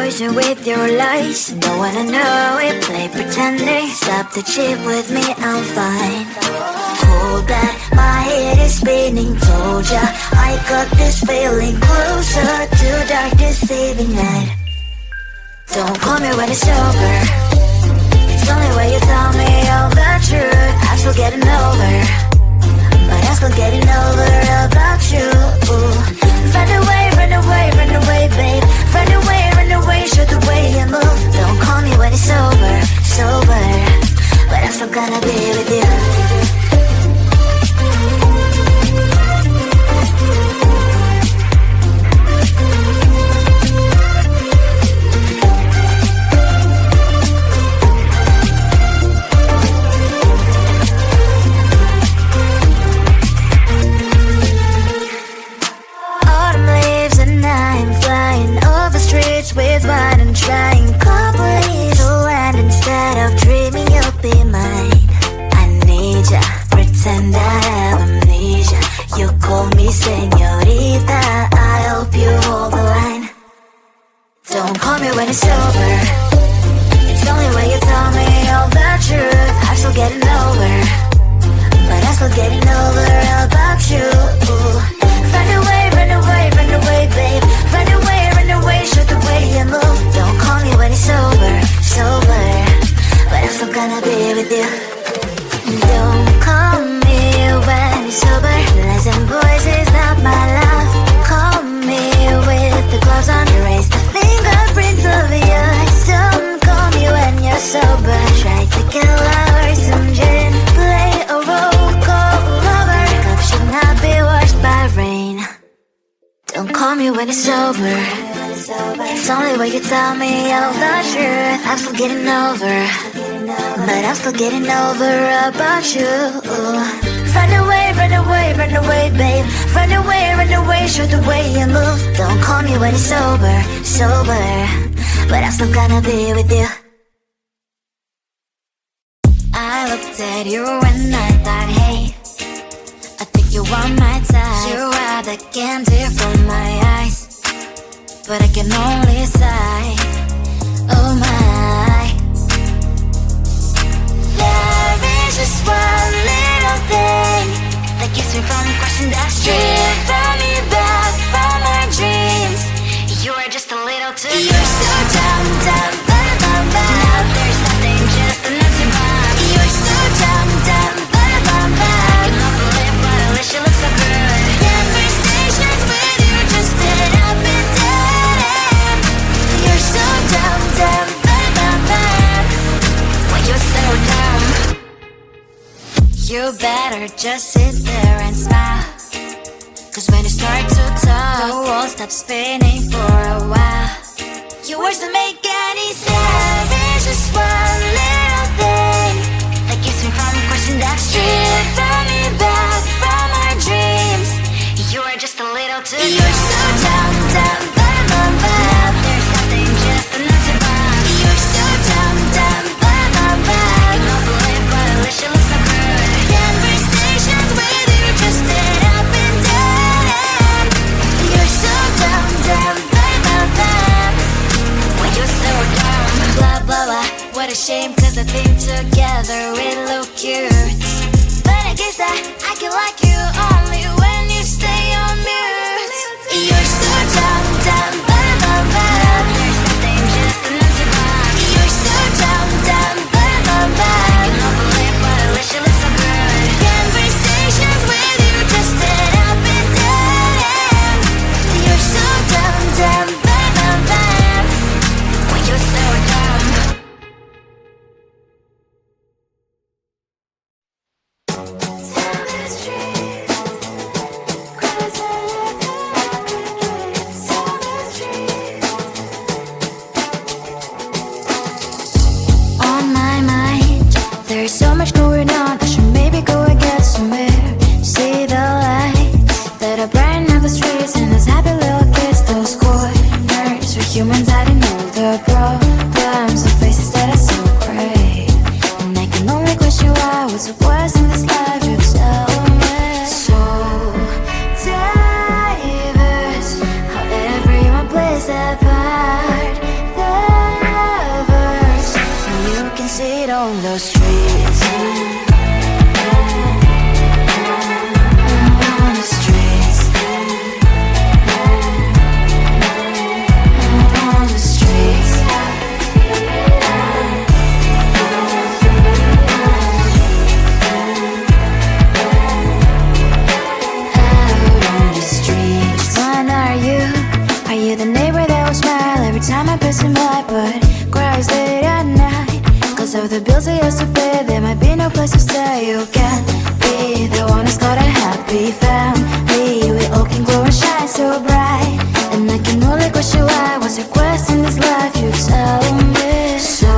poison with your lies. Don't wanna know it, play pretending. Stop the cheat with me, I'm fine. Hold that, my head is spinning. Told ya, I got this feeling. Closer to dark deceiving night. Don't call me when it's over. It's only when you tell me all the truth. I'm still getting over, but I'm still getting over about you. Run away, run away, run away, babe. Run away, show the way you move. Don't call me when it's over, sober, but I'm still gonna be with you. With what I'm trying, complete to land instead of dreaming you'll be mine. I need ya, pretend I have amnesia. You call me señorita, I hope you hold the line. Don't call me when it's over. It's only when you tell me all the truth. I'm still getting over, but I'm still getting over about you. Run away, run away, run away, babe. Run away, show the way you move. Don't call me when it's over, sober, but I'm still gonna be with you. Don't call me when it's over. Lies and boys is not my love. Call me with the gloves on. Erase the fingerprints of yours. Don't call me when you're sober. Try to get lower, some gin. Play a role, call lover. Cup should not be washed by rain. Don't call me when it's over. It's only when you tell me all the truth. I'm still getting over, but I'm still getting over about you. Run away, run away, run away, babe. Run away, show the way you move. Don't call me when it's over, sober, but I'm still gonna be with you. I looked at you and I thought, hey, I think you are my type. You are the candy from my eyes, but I can only sigh, oh my. There is just one little thing that keeps me from crossing that street. Drive me back from my dreams. You are just a little too young. You're so dumb, dumb, bum, bum, bum. Now there's nothing, just enough to bomb. You're so dumb, dumb, bum, bum, bum. You love to live, but at least you look so good. Conversations with you just end up in dead. You're so dumb, dumb, bum, bum, bum. Why you're so dumb? You better just sit there and smile, cause when you start to talk, the world stops spinning for a while. Your words don't make any sense. There's just one little thing that keeps me from crossing that street. Draw me back from my dreams. You are just a little too young. You're so dumb, dumb, bum, bum, bum. There's nothing, just enough to bomb. You're so dumb, dumb, bum, bum, bum. You don't believe, but at least you look so good. Conversations with you just end up in dead end. You're so dumb, dumb, bum, bum, bum. When you're so dumb. Blah, blah, blah. What a shame, cause I think together we look cute. But I guess that I can like you only when you stay on mute. You're so dumb, dumb, bum, bum, bum. There's nothing, just enough to bomb. You're so dumb, dumb, bum, bum, bum. You don't believe, but at least you look so good. Conversations with you just end up in dead end. You're so dumb, dumb, bum, bum, bum. When you're so dumb. On my mind, there's so much going on. I should maybe go and get somewhere. See the lights that are brighten up the streets, and those happy little kids, those corners where humans hiding all the problems, the faces that are so gray. And I can only question why was it worse in this life. You tell me. So diverse, how everyone plays their part. can see it on the streets. On the streets. On the streets. The neighbor that will smile every time I pass him by, but cries late at night. Cause of the bills I used to pay, there might be no place to stay. You can't be the one who's got a happy family. We all can glow and shine so bright, and I can only question why. What's your quest in this life? You tell me. So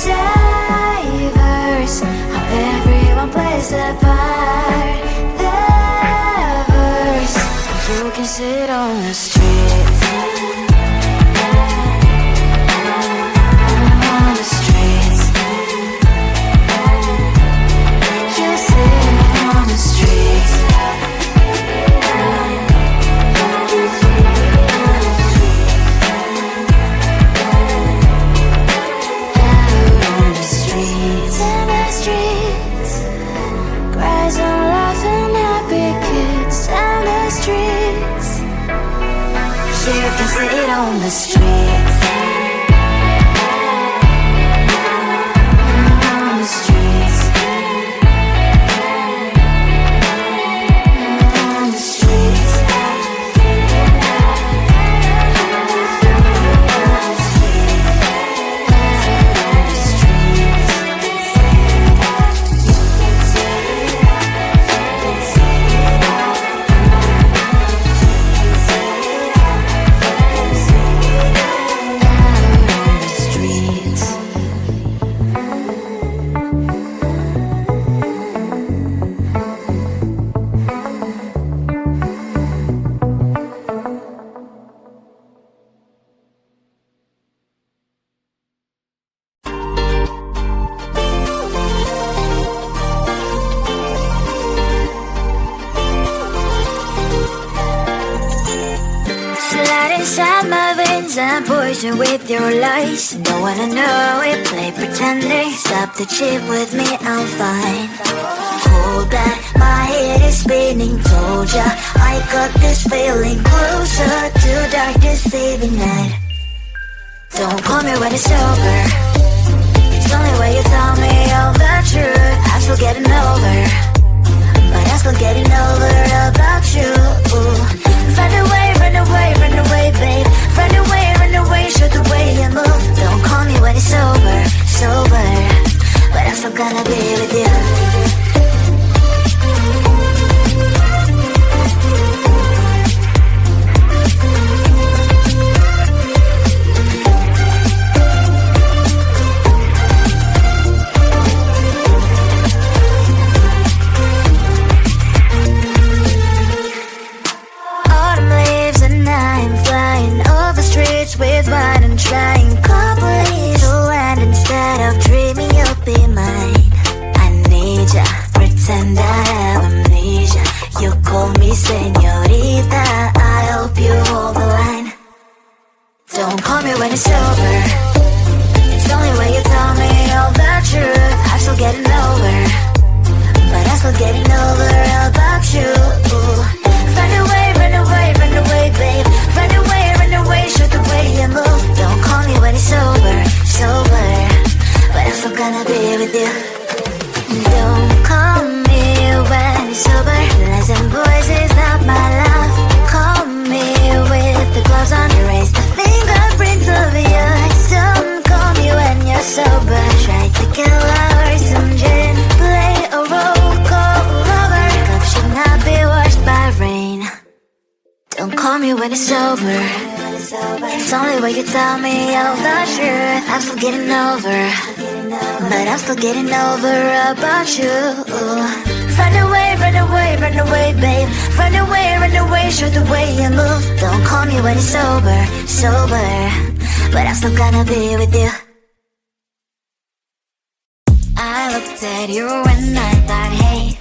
diverse, how everyone plays their part. Their verse, you can sit on the street. On the streets. On the streets. On the streets. Inside my veins and poison with your lies. Don't wanna know it, play pretending. Stop the chip with me, I'm fine. Hold back, my head is spinning. Told ya, I got this feeling. Closer to dark deceiving night. Don't call me when it's over. It's only when you tell me all the truth. I'm still getting over, but I'm still getting over about you. Run away, run away, run away, babe. Run away, show the way you move. Don't call me when it's over, sober, but I'm still gonna be with you. With wine and trying complete to land instead of dreaming you'll be mine. I need ya, pretend I have amnesia. You call me señorita, I hope you hold the line. Don't call me when it's over. It's only when you tell me all the truth. I'm still getting over, but I'm still getting over about you. Run away, run away, run away, babe. Run away, show the way you move. Don't call me when it's over, sober, but I'm still gonna be with you. Don't call me when it's over. Lies and boys is not my love. Call me with the gloves on. Erase the fingerprints of yours. Don't call me when you're sober. Try to kill hours, some gin. Play a roll call lover. Cup should not be washed by rain. Don't call me when it's over. It's only when you tell me all the truth. I'm still getting over, but I'm still getting over about you. Run away, run away, run away, babe. Run away, show the way you move. Don't call me when it's over, sober, but I'm still gonna be with you. I looked at you and I thought, hey,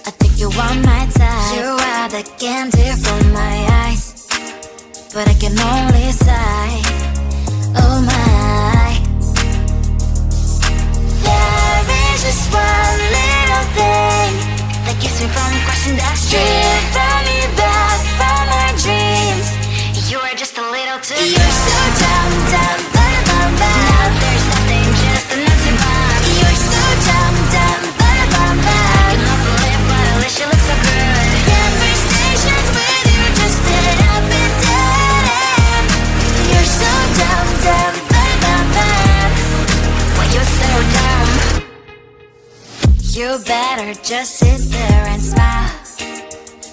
I think you are my type. You are the candy from my eyes, but I can only sigh. Oh my, You better just sit there and smile,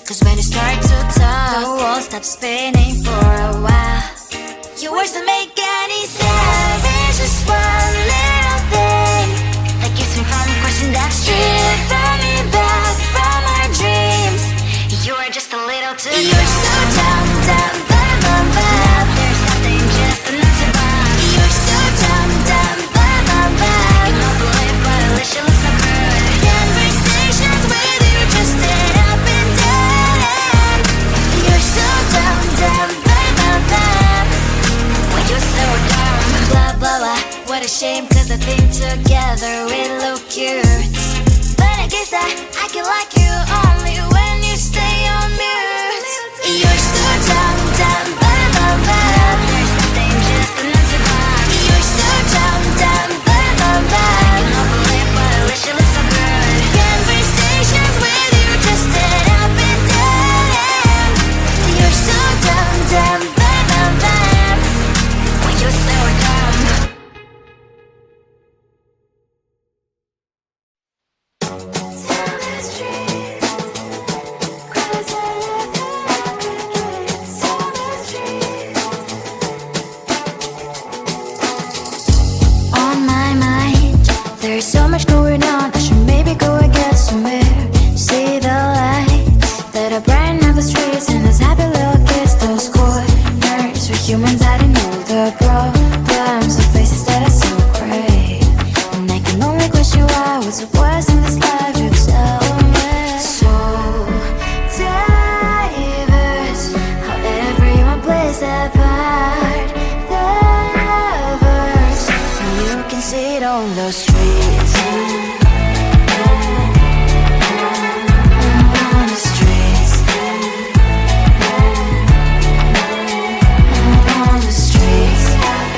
'cause when you start to talk, the world stops spinning for a while. Your words don't make any sense. There's just one little thing that keeps me from questioning that's driven me back from our dreams. You are just a little too close. You're so dumb, dumb, bum, bum, bum. There's nothing just enough to bomb. You're so dumb, dumb, bum, bum, bum. You know the life, but at least you look so good. Conversations with you just end up in dead end. You're so dumb, dumb, bum, bum, bum. When you're so dumb. Blah, blah, blah. What a shame, 'cause I think together we look cute. But I guess that I can like you only when you stay on mute. You're so dumb, dumb, bum, bum, bum. There's nothing just enough to bomb. You're so dumb, dumb, bum, bum, bum. You know the life, but at least you look so good. Conversations with you just end up in dead end. You're so dumb, dumb, bum, bum, bum. When you're so dumb. On my mind, there's so much going on. I should maybe go and get some air. See the lights that are brighten up the streets, and those happy little kids, those corners where humans hiding all the problems, the faces that are so great. And I can only question why, what's the worst in this life, you tell me. So diverse, how everyone plays their part. Diverse, and you can see it on the streets. On the streets. On the streets. Out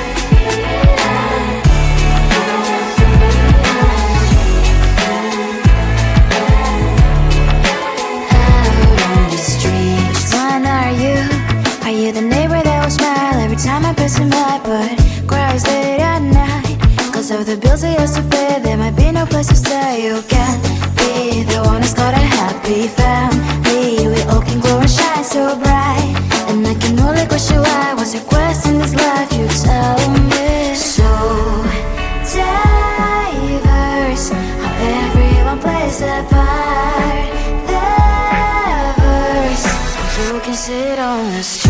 on the streets. Which one are you? Are you the neighbor that will smile every time I pass him by, but cries late at night? 'Cause of the bills I used to pay, there might be no place to stay. You can be the one who's got a happy family. We all can glow and shine so bright. And I can only question why, what's your quest in this life, you tell me. So diverse, how everyone plays their part. Diverse, you can sit on the street.